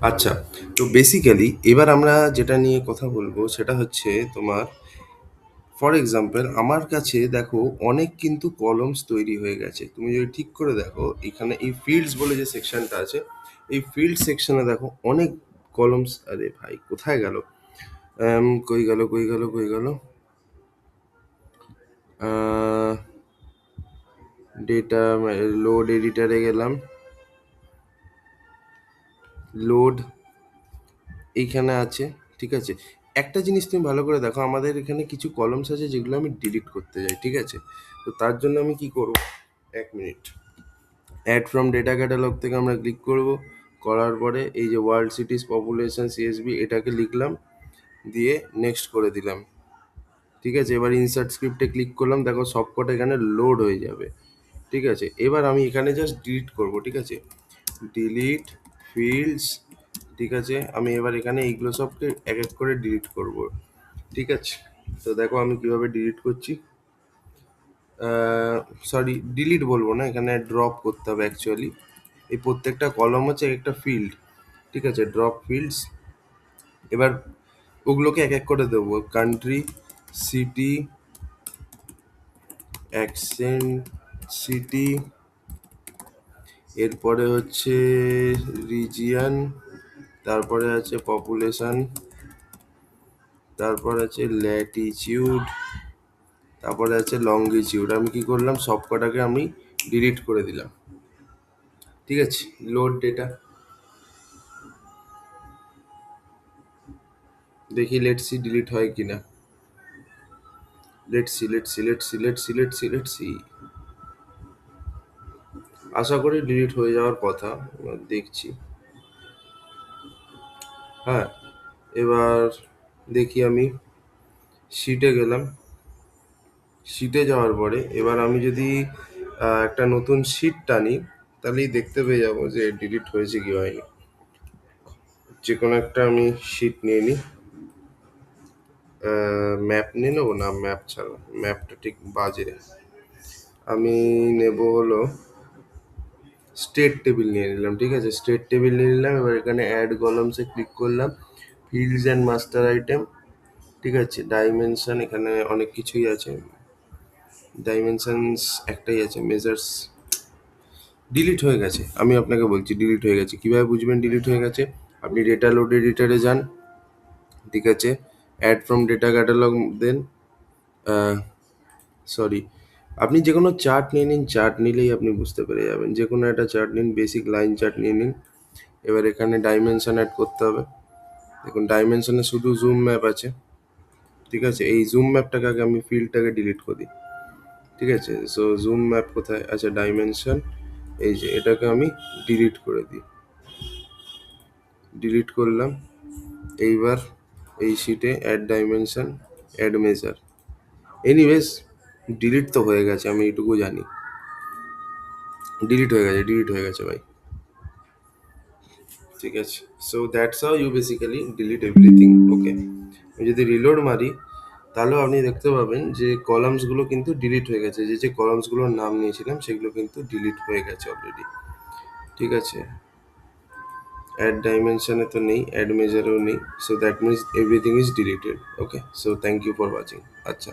আচ্ছা, তো বেসিক্যালি এবার আমরা যেটা নিয়ে কথা বলবো সেটা হচ্ছে তোমার, ফর এক্সাম্পল আমার কাছে দেখো অনেক কিন্তু কলমস তৈরি হয়ে গেছে। তুমি যদি ঠিক করে দেখো এখানে এই ফিল্ডস বলে যে সেকশনটা আছে, এই ফিল্ড সেকশনে দেখো অনেক কলমস। আরে ভাই কোথায় গেল? কই গেল কই গেল কই গেল? ডেটা লোড এডিটারে গেলাম, লোড এইখানে আছে। ঠিক আছে, একটা জিনিস তুমি ভালো করে দেখো, আমাদের এখানে কিছু কলমস আছে যেগুলো আমি ডিলিট করতে যাই। ঠিক আছে, তো তার জন্য আমি কি করব, এক minute. Add from data catalog থেকে আমরা ক্লিক করব, করার পরে এই যে ওয়ার্ল্ড সিটিজ পপুলেশন সিএসবি এটাকে লিখলাম, দিয়ে নেক্সট করে দিলাম। ঠিক আছে, এবার ইনসার্ট স্ক্রিপ্টে ক্লিক করলাম, দেখো সবকটা এখানে লোড হয়ে যাবে। ঠিক আছে, এবার আমি এখানে জাস্ট ডিলিট করব। ঠিক আছে, ডিলিট ফিল্ডস। ঠিক আছে, আমি এবার এখানে এইগুলো সবকে এক এক করে ডিলিট করব। ঠিক আছে, তো দেখো আমি কিভাবে ডিলিট করছি। সরি, ডিলিট বলবো না, এখানে ড্রপ করতে হবে অ্যাকচুয়ালি। এই প্রত্যেকটা কলম হচ্ছে একটা ফিল্ড। ঠিক আছে, ড্রপ ফিল্ডস। এবার ওগুলোকে এক এক করে দেবো, কান্ট্রি, সিটি, অ্যাকসেন্ট, সিটি, এরপরে হচ্ছে রিজিয়ন, তারপরে আছে পপুলেশন, তারপর আছে ল্যাটিচিউড, তারপরে আছে লঙ্গিচিউড। আমি কি করলাম, সব কটাকে আমি ডিলিট করে দিলাম। ঠিক আছে, লোড ডেটা, দেখি লেটসি ডিলিট হয় কিনা। লেটসি। আশা করি ডিলিট হয়ে যাওয়ার কথা, এবার দেখছি। হ্যাঁ, এবার দেখি আমি শিটে গেলাম। শিটে যাওয়ার পরে এবার আমি যদি একটা নতুন শিট টানি, তাহলেই দেখতে পেয়ে যাবো যে ডিলিট হয়েছে কি হয়নি। যে কোনো একটা আমি শিট নিয়ে নিই। ম্যাপ নিয়ে নেবো না, ম্যাপ ছাড়া, ম্যাপটা ঠিক বাজে। আমি নেব হলো স্টেট টেবিল নিয়ে নিলাম। ঠিক আছে, স্টেট টেবিল নিয়ে নিলাম। এবার এখানে অ্যাড কলামসে ক্লিক করলাম, ফিল্ডস অ্যান্ড মাস্টার আইটেম। ঠিক আছে, ডাইমেনশন, এখানে অনেক কিছুই আছে। ডাইমেনশনস একটাই আছে, মেজার্স। ডিলিট হয়ে গেছে, আমি আপনাকে বলছি ডিলিট হয়ে গেছে। কীভাবে বুঝবেন ডিলিট হয়ে গেছে? আপনি ডেটা লোড এডিটারে যান। ঠিক আছে, অ্যাড ফ্রম ডেটা ক্যাটালগ দেন, সরি, আপনি যে কোনো চার্ট নিয়ে নিন, চার্ট নিলেই আপনি বুঝতে পেরে যাবেন। যে কোনো একটা চার্ট নিন, বেসিক লাইন চার্ট নিয়ে নিন। এবার এখানে ডাইমেনশন অ্যাড করতে হবে। দেখুন ডাইমেনশনে শুধু জুম ম্যাপ আছে। ঠিক আছে, এই জুম ম্যাপটাকে আগে আমি ফিল্ডটাকে ডিলিট করে দিই। ঠিক আছে, সো জুম ম্যাপ কোথায় আছে, ডাইমেনশন, এই যে এটাকে আমি ডিলিট করে দিই। ডিলিট করলাম। এইবার এই শিটে add dimension, add measure. Anyways delete তো হয়ে গেছে, আমি এইটুকু জানি। ডিলিট হয়ে গেছে ভাই। ঠিক আছে, so that's how you basically delete everything. Okay, আমি যদি রিলোড মারি তাহলেও আপনি দেখতে পাবেন যে কলামসগুলো কিন্তু ডিলিট হয়ে গেছে। যে যে কলামসগুলোর নাম নিয়েছিলাম সেগুলো কিন্তু ডিলিট হয়ে গেছে অলরেডি। ঠিক আছে, অ্যাড ডাইমেনশনে তো নেই, অ্যাড মেজারেও নেই, so that means everything is deleted. Okay, so thank you for watching. আচ্ছা।